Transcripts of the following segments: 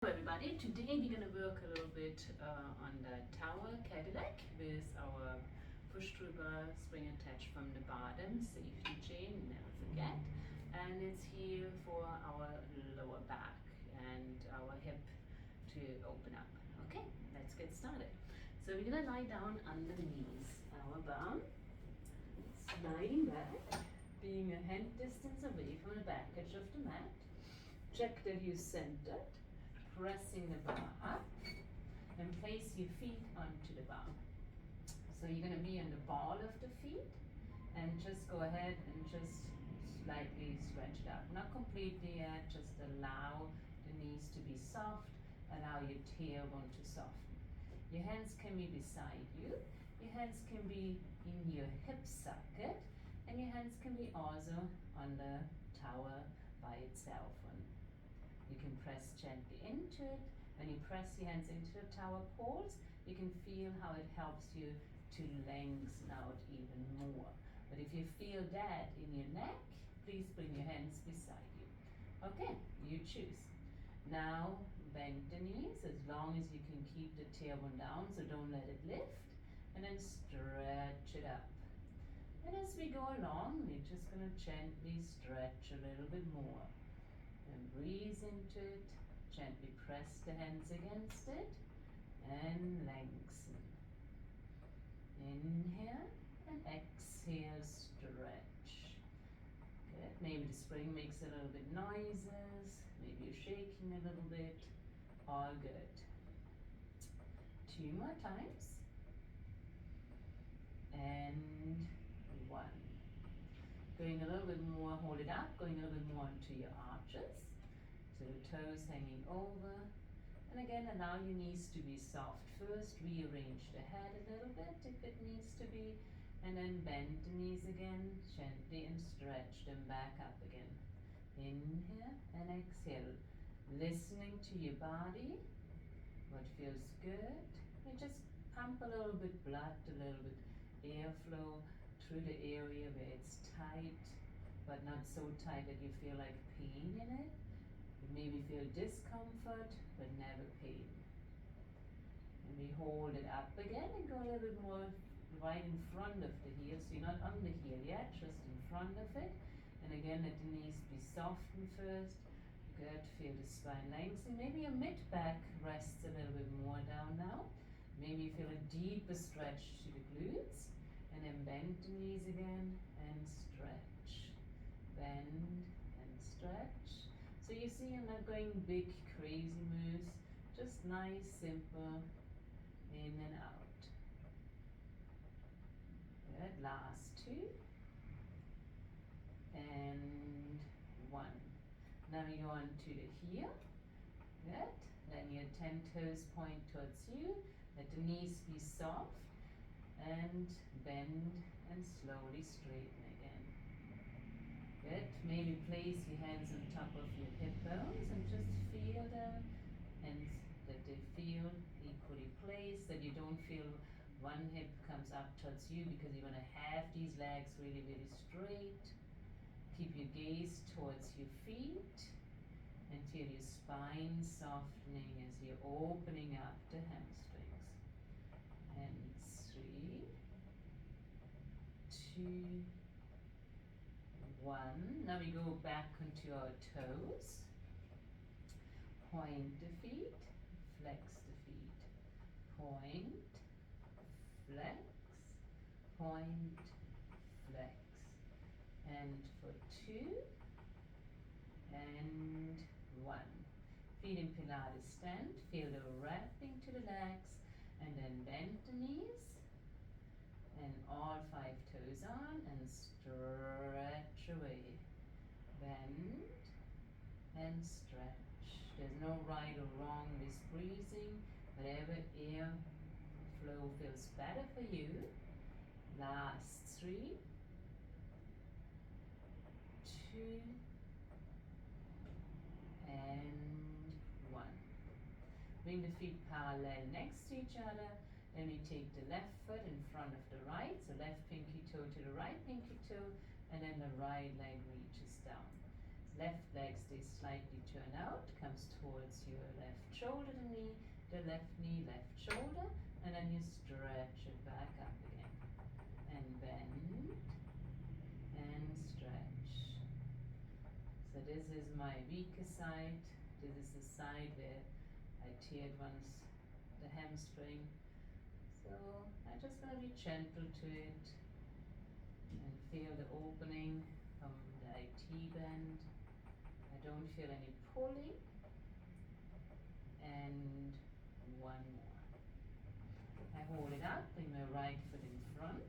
Hello everybody, today we're going to work a little bit on the tower Cadillac with our push trigger spring attached from the bottom, safety chain, never forget. And it's here for our lower back and our hip to open up. Okay, let's get started. So we're going to lie down on the knees, our bum sliding back, being a hand distance away from the back edge of the mat. Check that you're centered. Pressing the bar up and place your feet onto the bar. So you're going to be on the ball of the feet and just go ahead and just slightly stretch it out. Not completely yet, just allow the knees to be soft, allow your tailbone to soften. Your hands can be beside you, your hands can be in your hip socket, and your hands can be also on the tower by itself. You can press gently into it. When you press your hands into the tower poles, you can feel how it helps you to lengthen out even more. But if you feel that in your neck, please bring your hands beside you. Okay, you choose. Now bend the knees as long as you can keep the tailbone down, so don't let it lift, and then stretch it up. And as we go along, we're just going to gently stretch a little bit more. And breathe into it, gently press the hands against it, and lengthen. Inhale and exhale, stretch. Good. Maybe the spring makes a little bit noises, maybe you're shaking a little bit. All good. 2 more times. And 1. Going a little bit more, hold it up, going a little bit more into your arches. So the toes hanging over. And again, allow your knees to be soft. First, rearrange the head a little bit if it needs to be. And then bend the knees again, gently, and stretch them back up again. Inhale and exhale. Listening to your body, what feels good. And just pump a little bit blood, a little bit airflow through the area where it's tight, but not so tight that you feel like pain in it. You maybe feel discomfort, but never pain. And we hold it up again and go a little bit more right in front of the heel, so you're not on the heel yet, just in front of it. And again, let the knees be softened first. Good, feel the spine lengthening. Maybe your mid-back rests a little bit more down now. Maybe you feel a deeper stretch to the glutes. And then bend the knees again and stretch. Bend and stretch. So you see I'm not going big crazy moves, just nice, simple, in and out. Good, last 2. And 1. Now you go on to the heel. Good. Then your 10 toes point towards you. Let the knees be soft. And bend and slowly straighten again. Good. Maybe place your hands on top of your hip bones and just feel them, and that they feel equally placed, that you don't feel one hip comes up towards you because you want to have these legs really, really straight. Keep your gaze towards your feet and feel your spine softening as you're opening up the hamstrings. And 3, 2, 1. Now we go back onto our toes. Point the feet, flex the feet. Point, flex, point, flex. And for 2 and 1. Feet in Pilates stand. Feel the wrapping to the legs. And then bend the knees, and all 5 toes on, and stretch away. Bend and stretch. There's no right or wrong with breathing. Whatever air flow feels better for you. Last 3, 2, and 1. Bring the feet parallel next to each other. Then we take the left foot in front of the right, so left pinky toe to the right pinky toe, and then the right leg reaches down. So left leg stays slightly turned out, comes towards your left shoulder, the left knee, left shoulder, and then you stretch it back up again. And bend and stretch. So this is my weaker side. This is the side where I teared once the hamstring. So I just want to be gentle to it and feel the opening from the IT band. I don't feel any pulling. And one more. I hold it up, bring my right foot in front,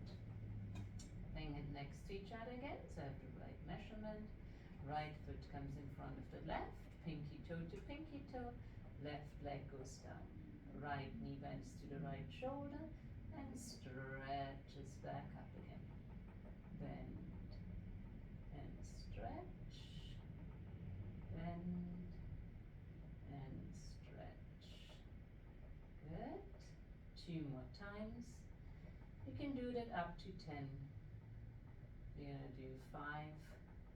bring it next to each other again, so I have the right measurement. Right foot comes in front of the left, pinky toe to pinky toe, left leg goes down. Right knee bends to the right shoulder and stretches back up again. Bend and stretch, bend and stretch. Good. 2 more times. You can do that up to 10. We're going to do 5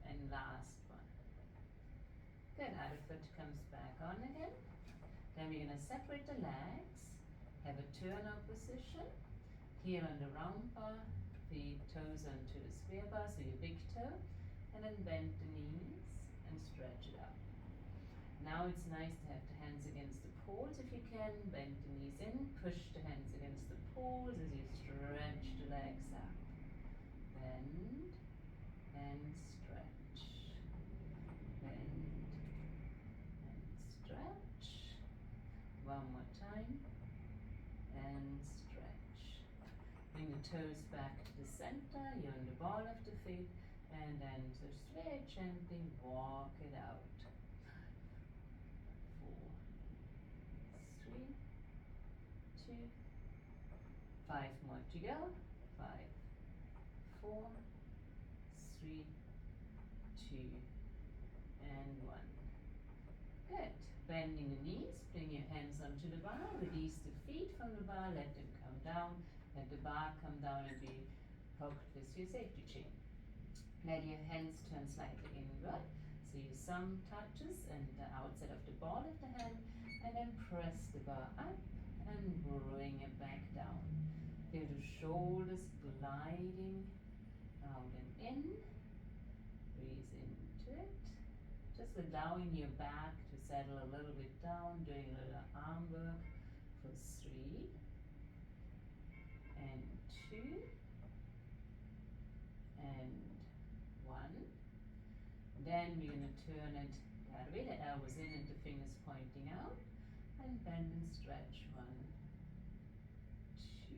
and last one. Good. Other foot comes back on again. Then we're going to separate the legs, have a turn-out position. Here on the round bar, feet, toes onto the square bar, so your big toe, and then bend the knees and stretch it up. Now it's nice to have the hands against the poles if you can. Bend the knees in, push the hands against the poles as you stretch the legs up. Bend and stretch. Bend and stretch. One more time. And stretch. Bring the toes back to the center. You're on the ball of the feet. And then just very gently walk it out. 4, 3, 2, 5 more to go. 5, 4, 3, 2, and 1. Good. Bending the knees, bring your hands onto the bar, release the feet from the bar, let them come down, let the bar come down and be hooked with your safety chain. Let your hands turn slightly inward, so your thumb touches and the outside of the ball of the hand, and then press the bar up and bring it back down. Feel the shoulders gliding out and in. Breathe into it. Just allowing your back to settle a little bit down, doing a little arm work for 3 and 2 and 1. Then we're going to turn it that way, the elbows in and the fingers pointing out, and bend and stretch. 1, 2,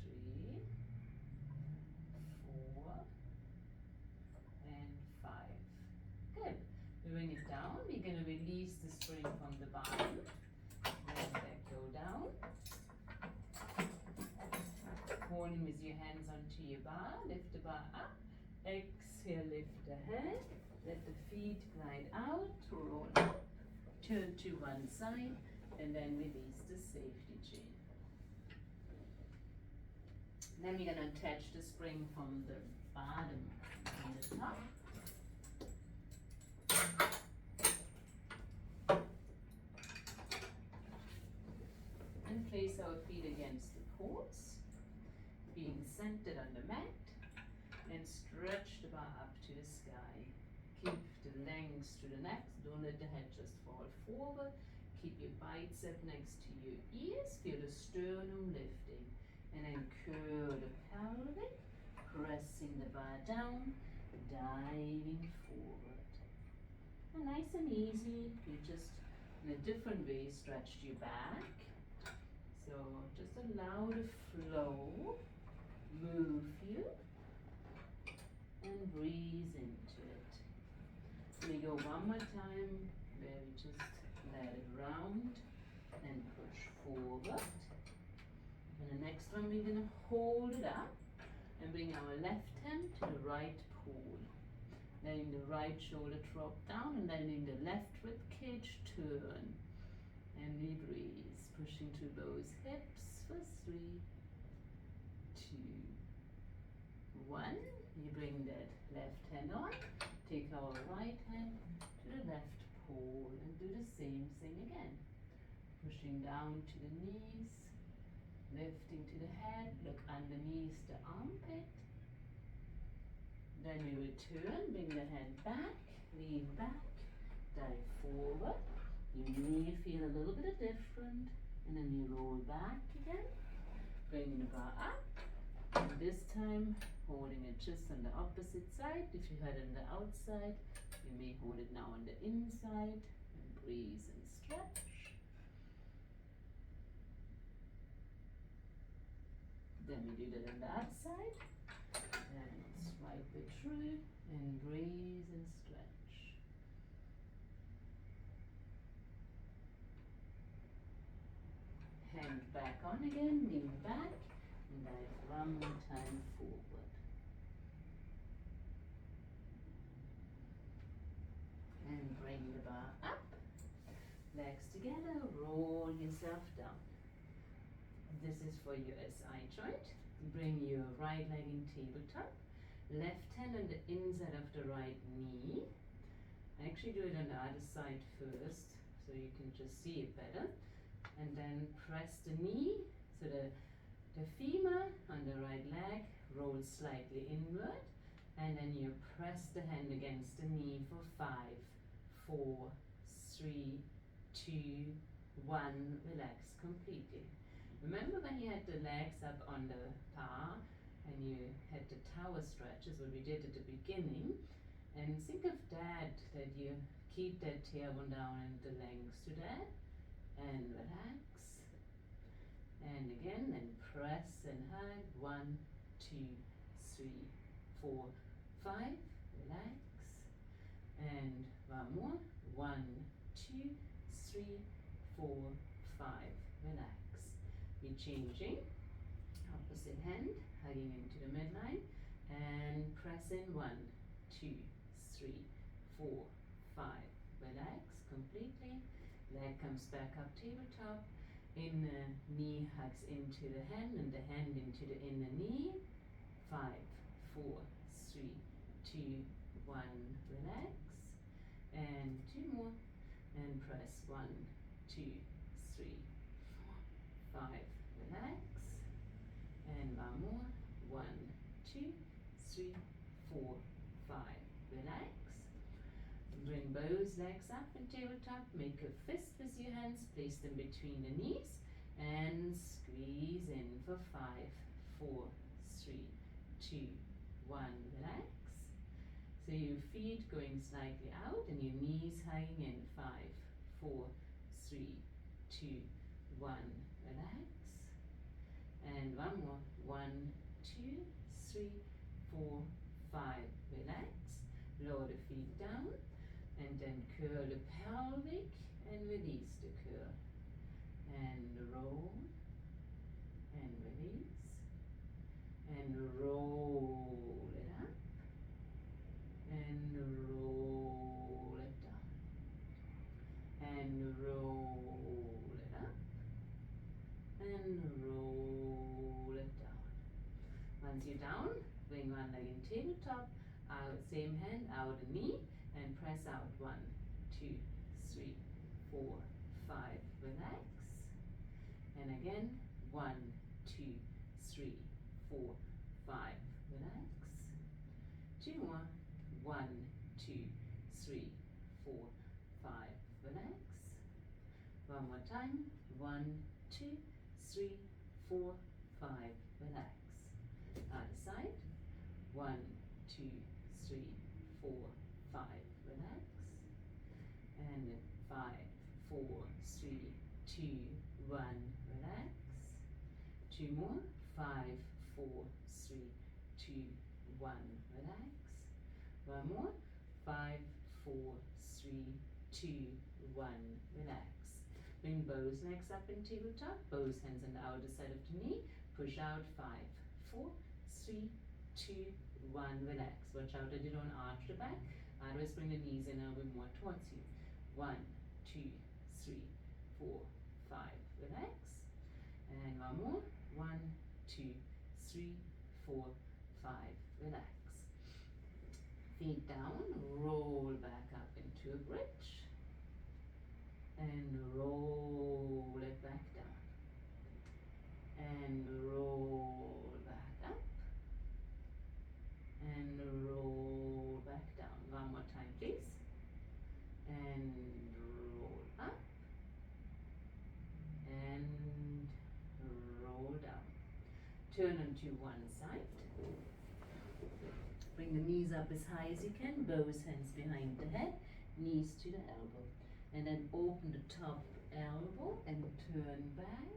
3, 4, and 5. Good. We bring it down. We're going to release the spring from the bottom. Let that go down. Holding with your hands onto your bar. Lift the bar up. Exhale, lift the head. Let the feet glide out. Roll up. Turn to one side. And then release the safety chain. Then we're going to attach the spring from the bottom and the top. And place our feet against the poles, being centered on the mat, and stretch the bar up to the sky. Keep the length to the neck, don't let the head just fall forward. Keep your bicep next to your ears, feel the sternum lifting, and then curl the pelvic, pressing the bar down, diving forward. And nice and easy, you just in a different way stretched your back. So just allow the flow, move you, and breathe into it. We go one more time where we just let it round and push forward. And the next one we're going to hold it up and bring our left hand to the right pole. Letting the right shoulder drop down and letting the left rib cage turn. And we breathe, pushing through those hips for 3, 2, 1. You bring that left hand on, take our right hand to the left pole and do the same thing again. Pushing down to the knees, lifting to the head, look underneath the armpit. Then we will turn, bring the head back, lean back, dive forward. You may feel a little bit different, and then you roll back again. Bring the bar up, and this time holding it just on the opposite side. If you had it on the outside, you may hold it now on the inside, and breathe and stretch. Then we do that on the outside, and swipe it through, and breathe and stretch. Hand back on again, lean back, and dive one more time forward. And bring the bar up, legs together, roll yourself down. This is for your SI joint. Bring your right leg in tabletop, left hand on the inside of the right knee. I actually do it on the other side first, so you can just see it better. And then press the knee, so the femur on the right leg rolls slightly inward, and then you press the hand against the knee for 5, 4, 3, 2, 1, relax completely. Remember when you had the legs up on the bar and you had the tower stretches, what we did at the beginning, and think of that you keep that tailbone down and the length to that, and relax, and again, and press and hug, 1, 2, 3, 4, 5, relax, and one more, 1, 2, 3, 4, 5, relax. We're changing, opposite hand, hugging into the midline, and press in 1, 2, 3, 4, 5, relax completely. Leg comes back up tabletop, inner knee hugs into the hand, and the hand into the inner knee. 5, 4, 3, 2, 1, relax, and 2 more, and press 1, 2, 3, 4, 5, relax, and one more, 1, 2, 3, 4, 5, relax. Bring both legs up in tabletop, make a fist with your hands, place them between the knees, and squeeze in for 5, 4, 3, 2, 1, relax. So your feet going slightly out and your knees hugging in, 5, 4, 3, 2, 1, relax. And one more, 1, 2, 3, 4, 5, relax. Lower the feet down, and then curl the pelvic and release the curl. And roll, and release, and roll it up, and roll it down, and roll it up, and roll it down. Once you're down, bring one leg in tabletop, out, same hand, out the knee, and press out, 1, 2, 3, 4, 5, relax, and again, 1, 2, 3, 4, 5, relax, 2 more, 1, 2, 3, 4, 5, relax, one more time, 1, 2, 3, 4, 5, relax, other side, 1, 2, 3, 4, 5, relax, and 5, 4, 3, 2, 1, relax, 2 more, 5, 4, 3, 2, 1, relax, one more, 5, 4, 3, 2, 1, relax. Bring both legs up in tabletop, both hands on the outer side of the knee, push out, 5, 4, 3, 2, 1, relax. Watch out that you don't arch the back. Otherwise, bring the knees in a little bit more towards you. 1, 2, 3, 4, 5, relax. And one more. 1, 2, 3, 4, 5, relax. Feet down, turn onto one side. Bring the knees up as high as you can, both hands behind the head, knees to the elbow. And then open the top elbow and turn back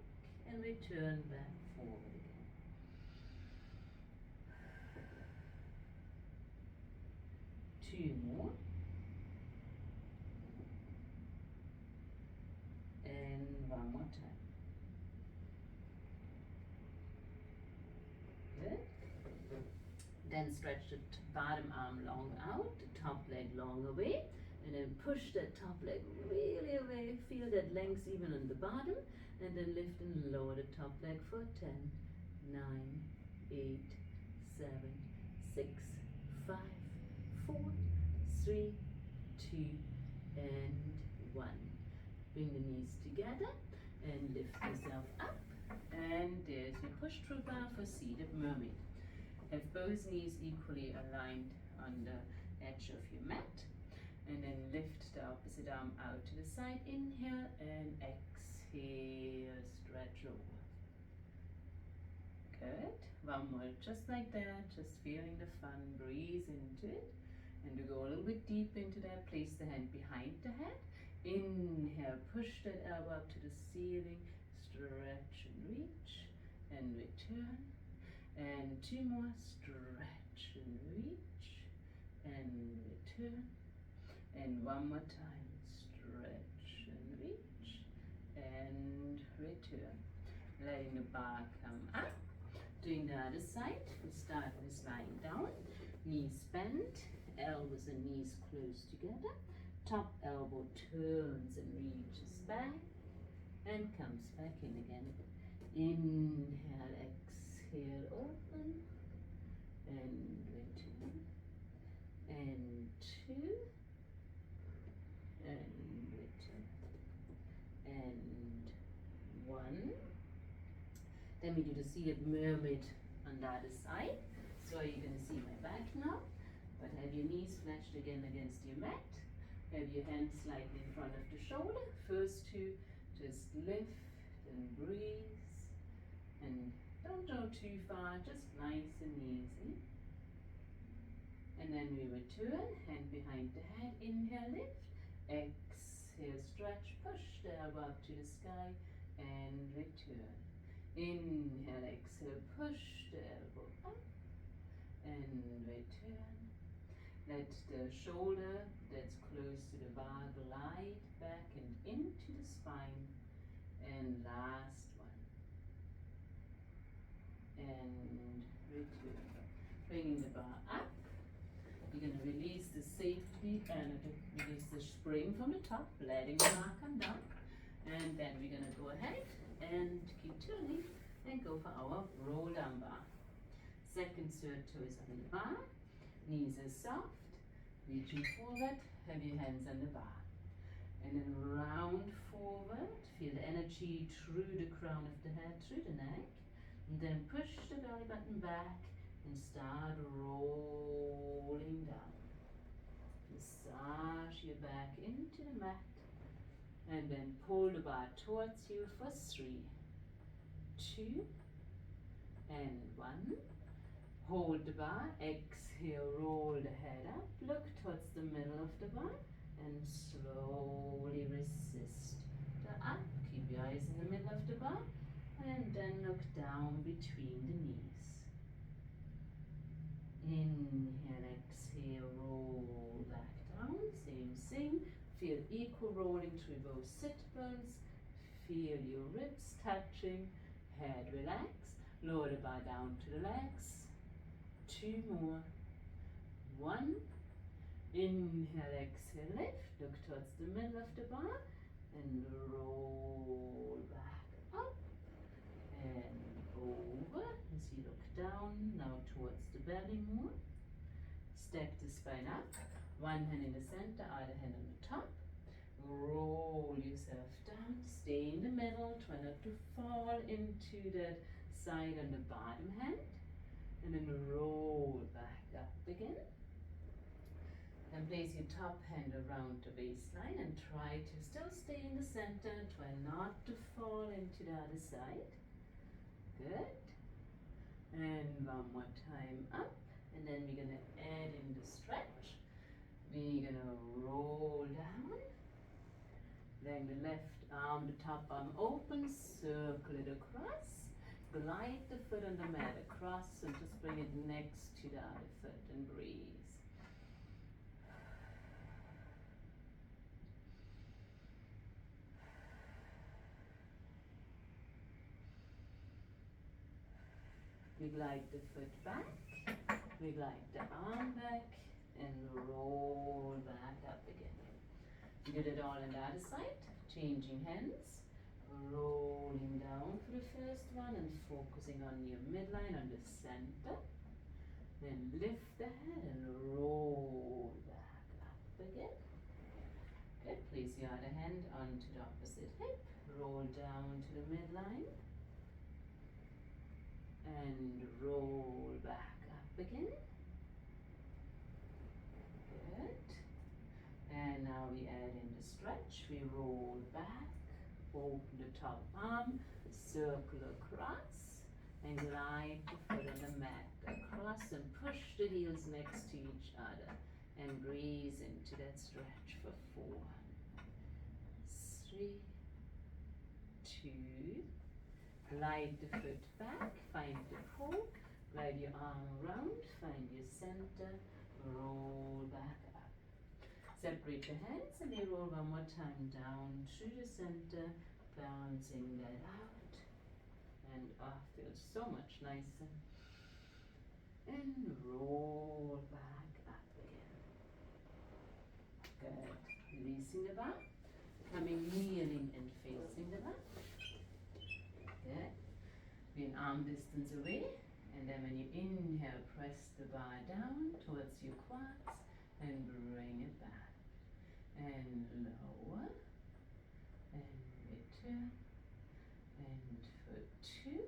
and return back forward again. Two more. And one more time. Good. Then stretch the bottom arm long out, the top leg long away, and then push that top leg really away. Feel that length even on the bottom, and then lift and lower the top leg for 10, 9, 8, 7, 6, 5, 4, 3, 2, and 1. Bring the knees together and lift yourself up. And there's your push-through bar for seated mermaid. Have both knees equally aligned on the edge of your mat. And then lift the opposite arm out to the side. Inhale and exhale, stretch over. Good. One more, just like that, just feeling the fun, breathe into it. And to go a little bit deep into that, place the hand behind the head. Inhale, push that elbow up to the ceiling, stretch and reach, and return. And two more, stretch and reach, and return. And one more time, stretch and reach, and return. Letting the bar come up. Doing the other side, we start with lying down, knees bent, elbows and knees close together. Top elbow turns and reaches back and comes back in again. Inhale, exhale, open, and return, and two, and return, and one. Then we do the seated mermaid on the other side. So you're going to see my back now, but have your knees flexed again against your mat. Have your hands slightly in front of the shoulder. First two, just lift and breathe. And don't go too far, just nice and easy. And then we return, hand behind the head. Inhale, lift. Exhale, stretch. Push the elbow up to the sky and return. Inhale, exhale, push the elbow up and return. Let the shoulder that's close to the bar glide back and into the spine. And last one. And return. Bringing the bar up. You're going to release the safety and release the spring from the top, letting the bar come down. And then we're going to go ahead and keep turning and go for our roll down bar. Second, third toes on the bar. Knees are soft, reaching forward, have your hands on the bar. And then round forward, feel the energy through the crown of the head, through the neck. And then push the belly button back and start rolling down. Massage your back into the mat. And then pull the bar towards you for 3, 2, and 1. Hold the bar, exhale, roll the head up, look towards the middle of the bar, and slowly resist the up. Keep your eyes in the middle of the bar, and then look down between the knees. Inhale, exhale, roll back down, same thing. Feel equal rolling through both sit bones. Feel your ribs touching, head relax, lower the bar down to the legs. 2 more. 1. Inhale, exhale, lift. Look towards the middle of the bar and roll back up and over as you look down. Now towards the belly more. Stack the spine up. One hand in the center, other hand on the top. Roll yourself down. Stay in the middle. Try not to fall into that side on the bottom hand. And then roll back up again. And place your top hand around the waistline and try to still stay in the center. Try not to fall into the other side. Good. And one more time up. And then we're gonna add in the stretch. We're gonna roll down. Then the left arm, the top arm open, circle it across. Glide the foot on the mat across and just bring it next to the other foot and breathe. We glide the foot back, we glide the arm back, and roll back up again. We did it all on the other side, changing hands, rolling down for the first one and focusing on your midline, on the center. Then lift the head and roll back up again. Good, place your other hand onto the opposite hip, roll down to the midline. And roll back up again. Good. And now we add in the stretch. We roll back, open the top arm, circle across, and glide the foot on the mat across and push the heels next to each other. And breathe into that stretch for 4, 3, 2, glide the foot back, find the pull, glide your arm around, find your center, roll back up. Separate the hands and then roll one more time down through the center, balancing that out. And feels so much nicer. And roll back up again. Good. Releasing the back, coming kneeling and facing the back. Good. Be an arm distance away, and then when you inhale, press the bar down towards your quads and bring it back. And lower, and return, and for 2.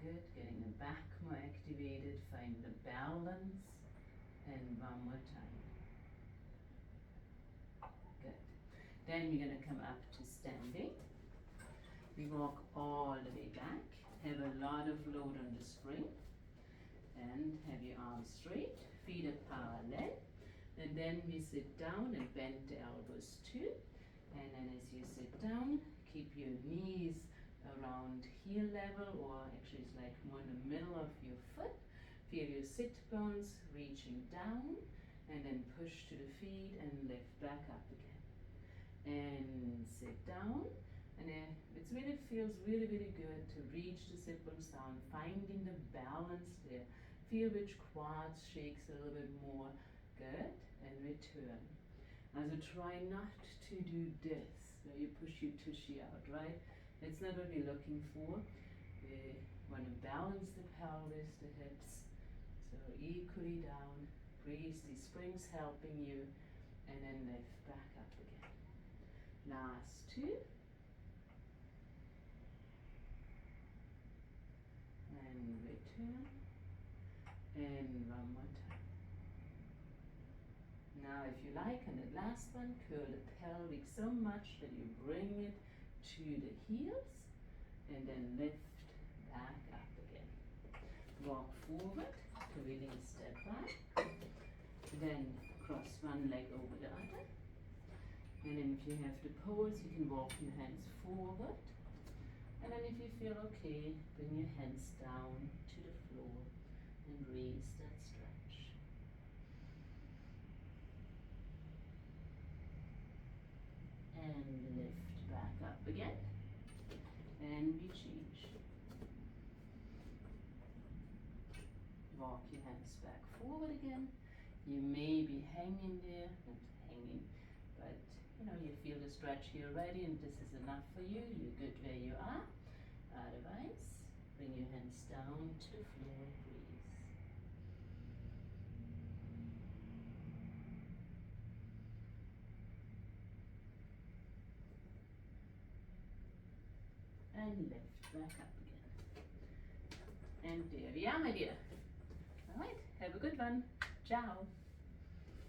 Good, getting the back more activated, find the balance, and one more time. Good. Then we're going to come up to standing. We walk all the way back, have a lot of load on the spring, and have your arms straight, feet are parallel, and then we sit down and bend the elbows too, and then as you sit down, keep your knees around heel level, or actually it's like more in the middle of your foot. Feel your sit bones reaching down, and then push to the feet and lift back up again. And sit down. And it really feels really, really good to reach the sit bones down, finding the balance there. Feel which quads shakes a little bit more. Good. And return. Also try not to do this, where you push your tushy out, right? That's not what we're looking for. We want to balance the pelvis, the hips. So equally down. Breathe, these springs helping you. And then lift back up again. Last 2. And return, and one more time. Now if you like, on the last one, curl the pelvic so much that you bring it to the heels, and then lift back up again. Walk forward, really step back, then cross one leg over the other, and then if you have the pose, you can walk your hands forward. And then if you feel okay, bring your hands down to the floor and release that stretch. And lift back up again. And we change. Walk your hands back forward again. You may be hanging there, not hanging, but you feel the stretch here already, and this is enough for you. You're good where you are. Otherwise, bring your hands down to the floor, breathe. And lift back up again. And there we are, my dear. All right, have a good one. Ciao.